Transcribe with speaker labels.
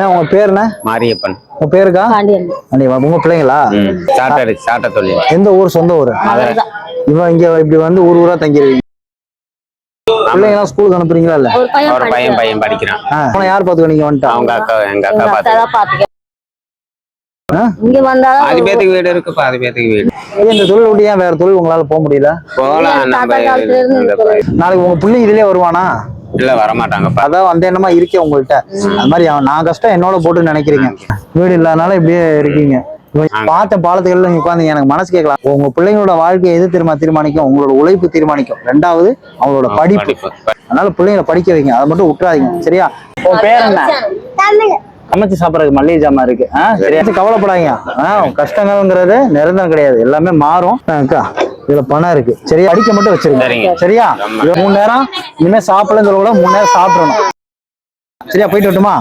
Speaker 1: உங்க பேர் என்ன?
Speaker 2: மாரியப்பன்.
Speaker 1: உங்க பேருக்கா? உங்க பிள்ளைங்களா?
Speaker 2: சாட்ட தொழில்.
Speaker 1: எந்த ஊர்? சொந்த ஊர்? இவன் இங்க இப்படி வந்து ஊர் ஊரா தங்கிருவீங்க. பிள்ளைங்க ஸ்கூலுக்கு அனுப்புறீங்களா? இல்ல
Speaker 2: ஒரு பையன் படிக்கிறான்.
Speaker 1: யார் பாத்துக்க? நீங்க வந்துட்டா
Speaker 2: அவங்க அக்கா எங்க அக்கா பாத்துக்க.
Speaker 1: இங்க
Speaker 2: வந்தா பாதி பேத்துக்கு வீடு இருக்கு, பாதி பேத்துக்கு வீடு.
Speaker 1: இந்த தொழில் விட்டு ஏன் வேற தொழில் உங்களால போக முடியல?
Speaker 2: போகலாம்.
Speaker 1: நாளைக்கு உங்க பிள்ளைங்க இதுலயே வருவானா?
Speaker 2: இல்ல வரமாட்டாங்க.
Speaker 1: அதான் அந்த எண்ணமா இருக்கே உங்கள்கிட்ட. அது மாதிரி நான் கஷ்டம் என்னோட போட்டு நினைக்கிறீங்க. வீடு இல்லாதனால இப்படியே இருக்கீங்க. பார்த்த பாலத்துக்கள்ல நீங்க உட்காந்து எனக்கு மனசு கேட்கலாம். உங்க பிள்ளைங்களோட வாழ்க்கையை எது தீர்மானிக்கும்? உங்களோட உழைப்பு தீர்மானிக்கும். ரெண்டாவது அவங்களோட படிப்பு. அதனால பிள்ளைங்களை படிக்க வைங்க, அதை மட்டும் விட்டுறாதீங்க. சரியா? உன் பேர் என்ன? சமைச்சு சாப்பிடறதுக்கு மல்லிகை ஜாமான் இருக்கு. சரியா? கவலைப்படாதீங்க. கஷ்டங்கிறது நிரந்தரம் கிடையாது, எல்லாமே மாறும். அக்கா இதுல பணம் இருக்கு. சரியா? அடிக்க மட்டும் வச்சிருக்கீங்க. சரியா? 3 நேரம் இனிமே சாப்பிடலன்னு சொல்ல கூட 3 நேரம் சாப்பிடணும். சரியா? போயிட்டு வரட்டுமா?